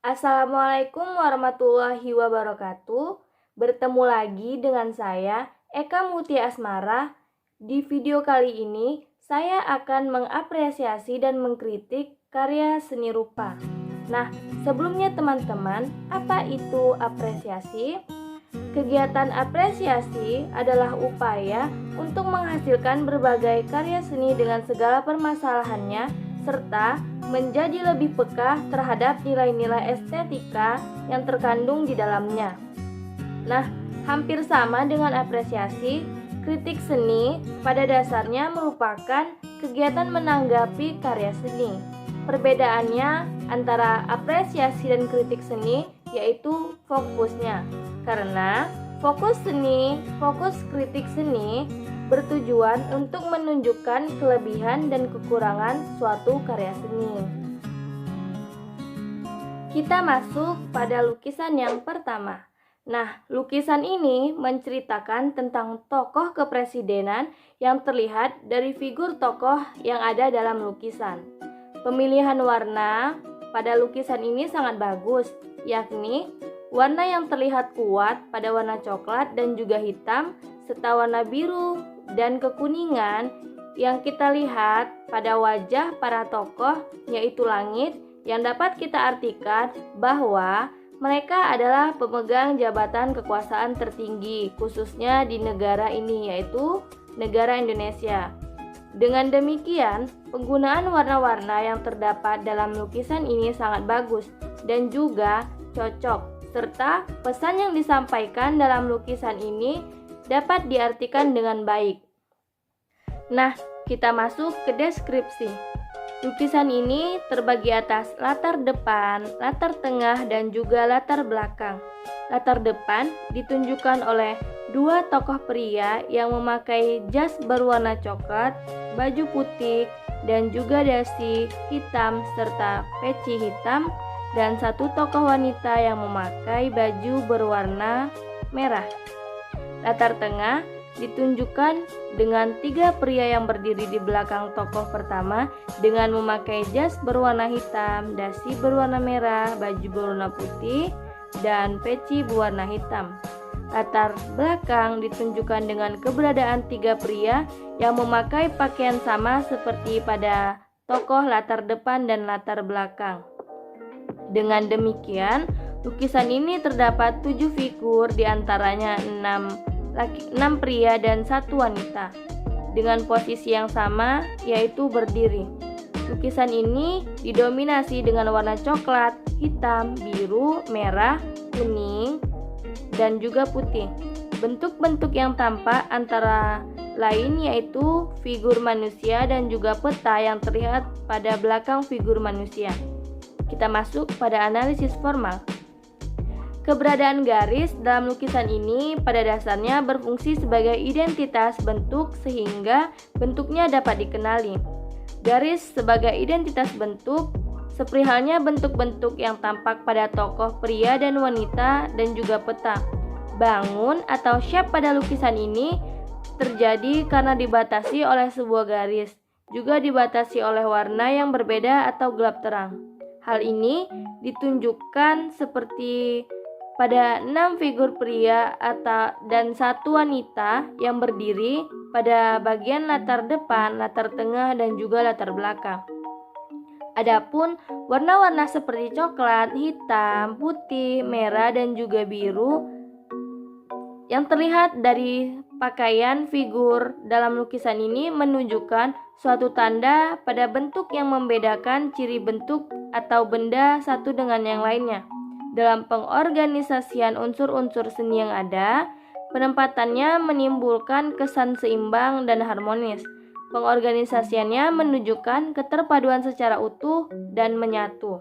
Assalamualaikum warahmatullahi wabarakatuh. Bertemu lagi dengan saya, Eka Mutia Asmara. Di video kali ini, saya akan mengapresiasi dan mengkritik karya seni rupa. Nah, sebelumnya teman-teman, apa itu apresiasi? Kegiatan apresiasi adalah upaya untuk menghasilkan berbagai karya seni dengan segala permasalahannya, serta menjadi lebih peka terhadap nilai-nilai estetika yang terkandung di dalamnya. Nah, hampir sama dengan apresiasi, kritik seni pada dasarnya merupakan kegiatan menanggapi karya seni. Perbedaannya antara apresiasi dan kritik seni yaitu fokusnya. Karena fokus kritik seni bertujuan untuk menunjukkan kelebihan dan kekurangan suatu karya seni. Kita masuk pada lukisan yang pertama. Nah, lukisan ini menceritakan tentang tokoh kepresidenan yang terlihat dari figur tokoh yang ada dalam lukisan. Pemilihan warna pada lukisan ini sangat bagus, yakni warna yang terlihat kuat pada warna coklat dan juga hitam, serta warna biru dan kekuningan yang kita lihat pada wajah para tokoh, yaitu langit, yang dapat kita artikan bahwa mereka adalah pemegang jabatan kekuasaan tertinggi, khususnya di negara ini, yaitu negara Indonesia. Dengan demikian, penggunaan warna-warna yang terdapat dalam lukisan ini sangat bagus dan juga cocok, serta pesan yang disampaikan dalam lukisan ini dapat diartikan dengan baik. Nah, kita masuk ke deskripsi. Lukisan ini terbagi atas latar depan, latar tengah, dan juga latar belakang. Latar depan ditunjukkan oleh dua tokoh pria yang memakai jas berwarna coklat, baju putih, dan juga dasi hitam serta peci hitam, dan satu tokoh wanita yang memakai baju berwarna merah. Latar tengah ditunjukkan dengan tiga pria yang berdiri di belakang tokoh pertama dengan memakai jas berwarna hitam, dasi berwarna merah, baju berwarna putih, dan peci berwarna hitam. Latar belakang ditunjukkan dengan keberadaan tiga pria yang memakai pakaian sama seperti pada tokoh latar depan dan latar belakang. Dengan demikian, lukisan ini terdapat 7 figur, diantaranya 6 pria dan 1 wanita dengan posisi yang sama, yaitu berdiri. Lukisan ini didominasi dengan warna coklat, hitam, biru, merah, kuning, dan juga putih. Bentuk-bentuk yang tampak antara lain yaitu figur manusia dan juga peta yang terlihat pada belakang figur manusia. Kita masuk pada analisis formal. Keberadaan garis dalam lukisan ini pada dasarnya berfungsi sebagai identitas bentuk sehingga bentuknya dapat dikenali. Garis sebagai identitas bentuk, seperti bentuk-bentuk yang tampak pada tokoh pria dan wanita dan juga peta. Bangun atau shape pada lukisan ini terjadi karena dibatasi oleh sebuah garis, juga dibatasi oleh warna yang berbeda atau gelap terang. Hal ini ditunjukkan seperti pada 6 figur pria dan 1 wanita yang berdiri pada bagian latar depan, latar tengah, dan juga latar belakang. Adapun warna-warna seperti coklat, hitam, putih, merah, dan juga biru yang terlihat dari pakaian figur dalam lukisan ini menunjukkan suatu tanda pada bentuk yang membedakan ciri bentuk atau benda satu dengan yang lainnya. Dalam pengorganisasian unsur-unsur seni yang ada, penempatannya menimbulkan kesan seimbang dan harmonis. Pengorganisasiannya menunjukkan keterpaduan secara utuh dan menyatu.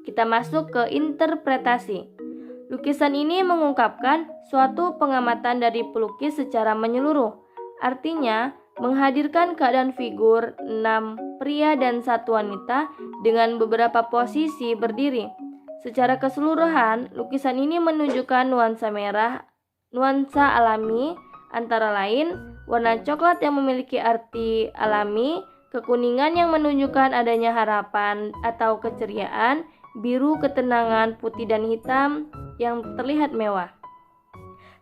Kita masuk ke interpretasi. Lukisan ini mengungkapkan suatu pengamatan dari pelukis secara menyeluruh. Artinya, menghadirkan keadaan figur 6 pria dan 1 wanita dengan beberapa posisi berdiri. Secara keseluruhan, lukisan ini menunjukkan nuansa merah, nuansa alami, antara lain warna coklat yang memiliki arti alami, kekuningan yang menunjukkan adanya harapan atau keceriaan, biru ketenangan, putih dan hitam yang terlihat mewah.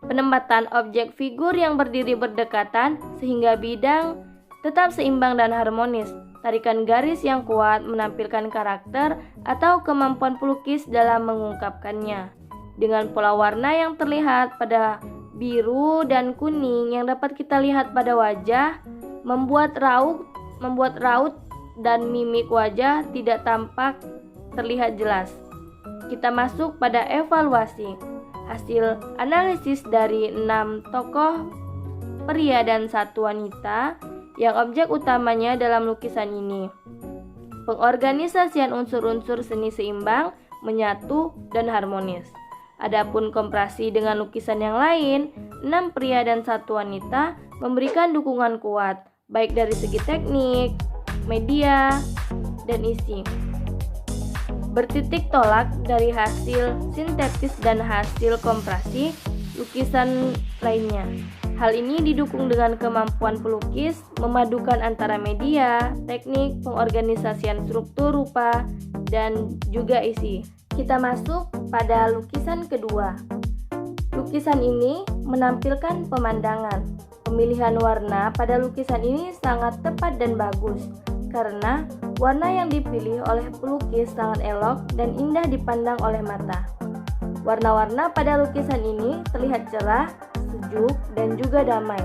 Penempatan objek figur yang berdiri berdekatan sehingga bidang tetap seimbang dan harmonis. Tarikan garis yang kuat menampilkan karakter atau kemampuan pelukis dalam mengungkapkannya. Dengan pola warna yang terlihat pada biru dan kuning yang dapat kita lihat pada wajah, membuat raut dan mimik wajah tidak tampak terlihat jelas. Kita masuk pada evaluasi. Hasil analisis dari 6 tokoh pria dan 1 wanita yang objek utamanya dalam lukisan ini. Pengorganisasian unsur-unsur seni seimbang, menyatu, dan harmonis. Adapun komparasi dengan lukisan yang lain, 6 pria dan 1 wanita memberikan dukungan kuat, baik dari segi teknik, media, dan isi. Bertitik tolak dari hasil sintetis dan hasil komparasi lukisan lainnya. Hal ini didukung dengan kemampuan pelukis memadukan antara media, teknik, pengorganisasian struktur rupa, dan juga isi. Kita masuk pada lukisan kedua. Lukisan ini menampilkan pemandangan. Pemilihan warna pada lukisan ini sangat tepat dan bagus, karena warna yang dipilih oleh pelukis sangat elok dan indah dipandang oleh mata. Warna-warna pada lukisan ini terlihat cerah, sejuk, dan juga damai.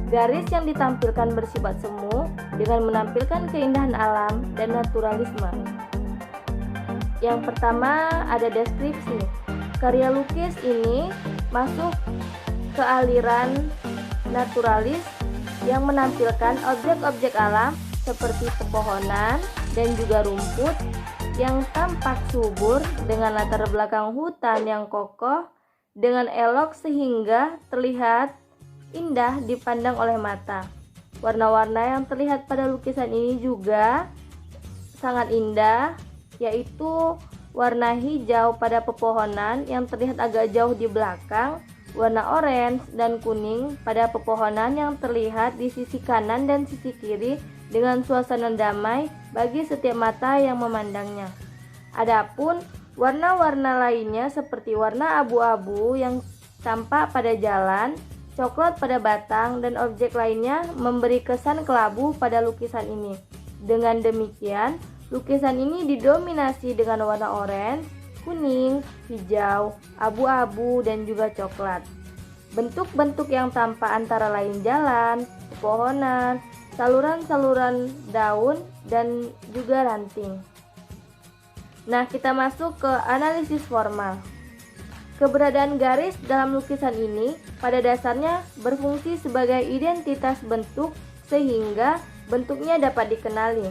Garis yang ditampilkan bersifat semu dengan menampilkan keindahan alam dan naturalisme. Yang pertama ada deskripsi. Karya lukis ini masuk ke aliran naturalis yang menampilkan objek-objek alam seperti pepohonan dan juga rumput yang tampak subur dengan latar belakang hutan yang kokoh dengan elok sehingga terlihat indah dipandang oleh mata. Warna-warna yang terlihat pada lukisan ini juga sangat indah, yaitu warna hijau pada pepohonan yang terlihat agak jauh di belakang, warna orange dan kuning pada pepohonan yang terlihat di sisi kanan dan sisi kiri dengan suasana damai bagi setiap mata yang memandangnya. Adapun warna-warna lainnya seperti warna abu-abu yang tampak pada jalan, coklat pada batang, dan objek lainnya memberi kesan kelabu pada lukisan ini. Dengan demikian, lukisan ini didominasi dengan warna oranye, kuning, hijau, abu-abu, dan juga coklat. Bentuk-bentuk yang tampak antara lain jalan, pepohonan, saluran-saluran daun, dan juga ranting. Nah, kita masuk ke analisis formal. Keberadaan garis dalam lukisan ini pada dasarnya berfungsi sebagai identitas bentuk sehingga bentuknya dapat dikenali.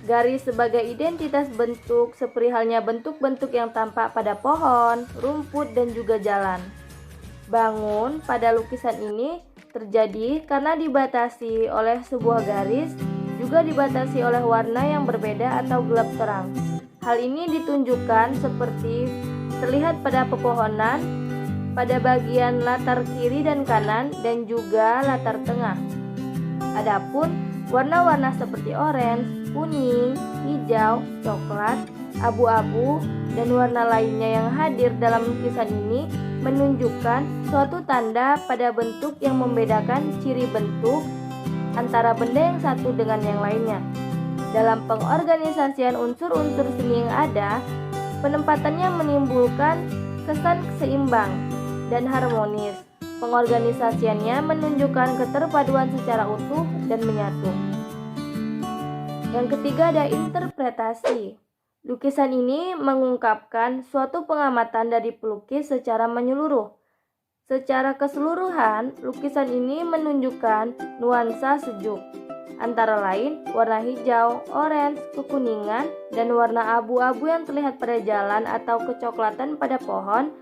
Garis sebagai identitas bentuk seperti halnya bentuk-bentuk yang tampak pada pohon, rumput, dan juga jalan. Bangun pada lukisan ini terjadi karena dibatasi oleh sebuah garis, juga dibatasi oleh warna yang berbeda atau gelap terang. Hal ini ditunjukkan seperti terlihat pada pepohonan, pada bagian latar kiri dan kanan, dan juga latar tengah. Adapun warna-warna seperti orange, kuning, hijau, coklat, abu-abu, dan warna lainnya yang hadir dalam lukisan ini menunjukkan suatu tanda pada bentuk yang membedakan ciri bentuk antara benda yang satu dengan yang lainnya. Dalam pengorganisasian unsur-unsur seni yang ada, penempatannya menimbulkan kesan seimbang dan harmonis. Pengorganisasiannya menunjukkan keterpaduan secara utuh dan menyatu. Yang ketiga ada interpretasi. Lukisan ini mengungkapkan suatu pengamatan dari pelukis secara menyeluruh. Secara keseluruhan, lukisan ini menunjukkan nuansa sejuk, antara lain warna hijau, orange, kekuningan, dan warna abu-abu yang terlihat pada jalan atau kecoklatan pada pohon.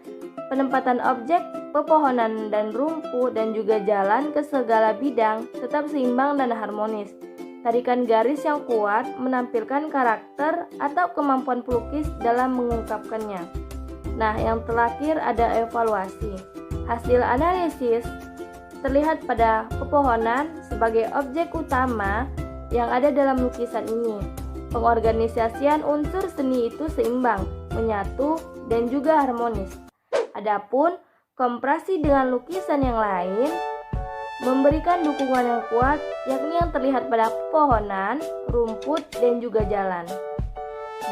Penempatan objek, pepohonan, dan rumput, dan juga jalan ke segala bidang tetap seimbang dan harmonis. Tarikan garis yang kuat menampilkan karakter atau kemampuan pelukis dalam mengungkapkannya. Nah, yang terakhir ada evaluasi. Hasil analisis terlihat pada pepohonan sebagai objek utama yang ada dalam lukisan ini. Pengorganisasian unsur seni itu seimbang, menyatu, dan juga harmonis. Adapun komparasi dengan lukisan yang lain memberikan dukungan yang kuat, yakni yang terlihat pada pohonan, rumput, dan juga jalan.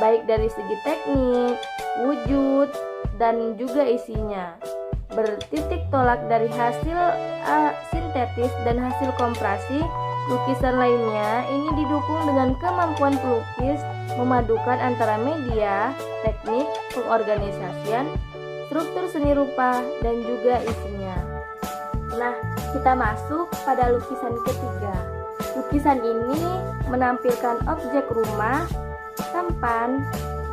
Baik dari segi teknik, wujud, dan juga isinya. Bertitik tolak dari hasil sintetis dan hasil komparasi, lukisan lainnya ini didukung dengan kemampuan pelukis memadukan antara media, teknik, pengorganisasian, struktur seni rupa, dan juga isinya. Nah, kita masuk pada lukisan ketiga. Lukisan ini menampilkan objek rumah, sampan,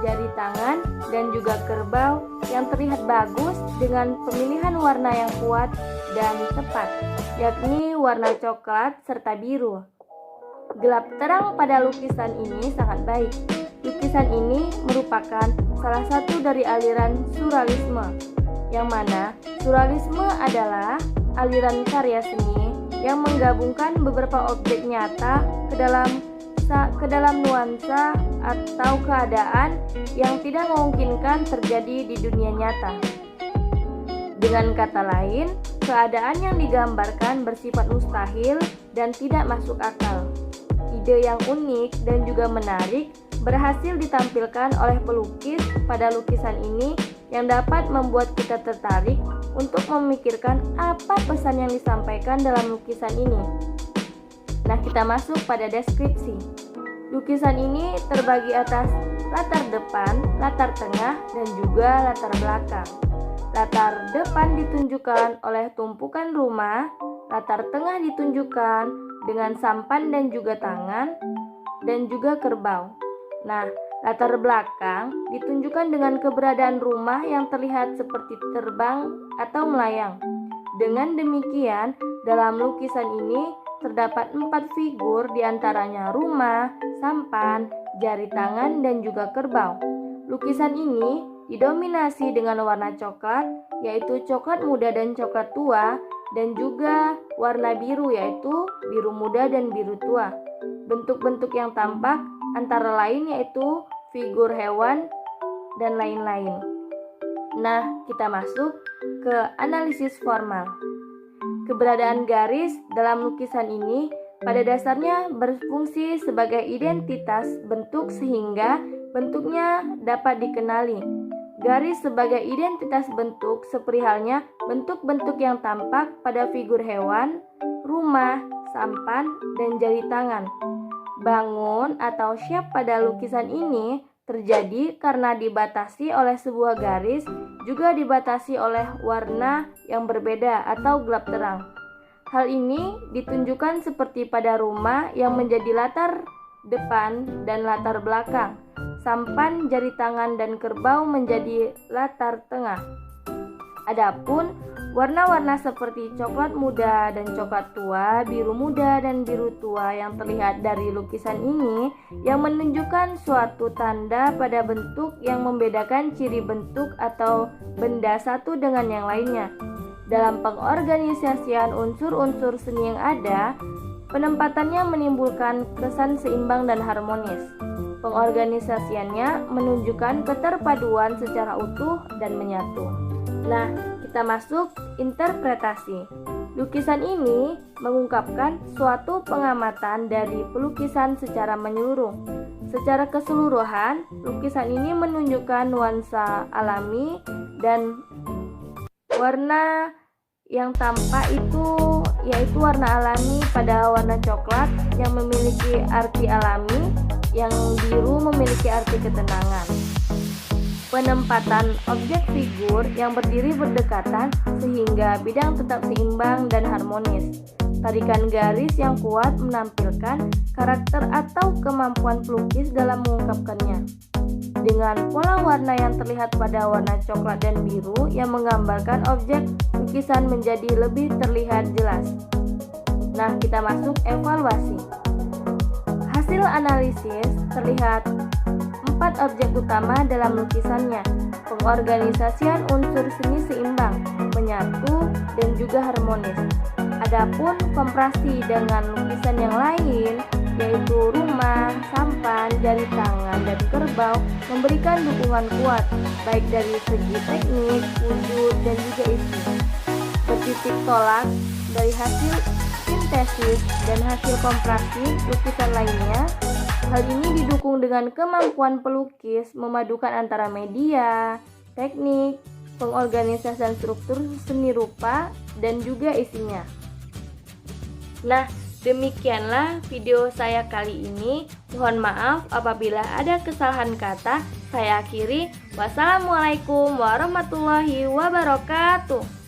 jari tangan, dan juga kerbau yang terlihat bagus dengan pemilihan warna yang kuat dan tepat, yakni warna coklat serta biru. Gelap terang pada lukisan ini sangat baik. Lukisan ini merupakan salah satu dari aliran surrealisme, yang mana surrealisme adalah aliran karya seni yang menggabungkan beberapa objek nyata ke dalam nuansa atau keadaan yang tidak memungkinkan terjadi di dunia nyata. Dengan kata lain, keadaan yang digambarkan bersifat mustahil dan tidak masuk akal. Ide yang unik dan juga menarik berhasil ditampilkan oleh pelukis pada lukisan ini yang dapat membuat kita tertarik untuk memikirkan apa pesan yang disampaikan dalam lukisan ini. Nah, kita masuk pada deskripsi. Lukisan ini terbagi atas latar depan, latar tengah, dan juga latar belakang. Latar depan ditunjukkan oleh tumpukan rumah, latar tengah ditunjukkan dengan sampan dan juga tangan, dan juga kerbau. Nah, latar belakang ditunjukkan dengan keberadaan rumah yang terlihat seperti terbang atau melayang. Dengan demikian, dalam lukisan ini terdapat 4 figur, diantaranya rumah, sampan, jari tangan, dan juga kerbau. Lukisan ini didominasi dengan warna coklat, yaitu coklat muda dan coklat tua, dan juga warna biru, yaitu biru muda dan biru tua. Bentuk-bentuk yang tampak antara lain yaitu figur hewan dan lain-lain. Nah, kita masuk ke analisis formal. Keberadaan garis dalam lukisan ini pada dasarnya berfungsi sebagai identitas bentuk sehingga bentuknya dapat dikenali. Garis sebagai identitas bentuk seperti halnya bentuk-bentuk yang tampak pada figur hewan, rumah, sampan, dan jari tangan. Bangun atau shape pada lukisan ini terjadi karena dibatasi oleh sebuah garis, juga dibatasi oleh warna yang berbeda atau gelap terang. Hal ini ditunjukkan seperti pada rumah yang menjadi latar depan dan latar belakang. Sampan, jari tangan, dan kerbau menjadi latar tengah. Adapun warna-warna seperti coklat muda dan coklat tua, biru muda dan biru tua yang terlihat dari lukisan ini yang menunjukkan suatu tanda pada bentuk yang membedakan ciri bentuk atau benda satu dengan yang lainnya. Dalam pengorganisasian unsur-unsur seni yang ada, penempatannya menimbulkan kesan seimbang dan harmonis. Pengorganisasiannya menunjukkan keterpaduan secara utuh dan menyatu. Nah, kita masuk interpretasi. Lukisan ini mengungkapkan suatu pengamatan dari pelukisan secara menyeluruh. Secara keseluruhan, lukisan ini menunjukkan nuansa alami dan warna yang tampak itu yaitu warna alami pada warna coklat yang memiliki arti alami, yang biru memiliki arti ketenangan. Penempatan objek figur yang berdiri berdekatan sehingga bidang tetap seimbang dan harmonis. Tarikan garis yang kuat menampilkan karakter atau kemampuan pelukis dalam mengungkapkannya. Dengan pola warna yang terlihat pada warna coklat dan biru yang menggambarkan objek lukisan menjadi lebih terlihat jelas. Nah, kita masuk evaluasi. Hasil analisis terlihat 4 objek utama dalam lukisannya. Pengorganisasian unsur seni seimbang, menyatu, dan juga harmonis. Adapun komparasi dengan lukisan yang lain, yaitu rumah, sampan, jari tangan, dan kerbau, memberikan dukungan kuat, baik dari segi teknik, wujud, dan juga isi. Bertitik tolak dari hasil sintesis dan hasil kompresi lukisan lainnya. Hal ini didukung dengan kemampuan pelukis memadukan antara media, teknik, pengorganisasian struktur seni rupa, dan juga isinya. Nah, demikianlah video saya kali ini. Mohon maaf apabila ada kesalahan kata. Saya akhiri. Wassalamualaikum warahmatullahi wabarakatuh.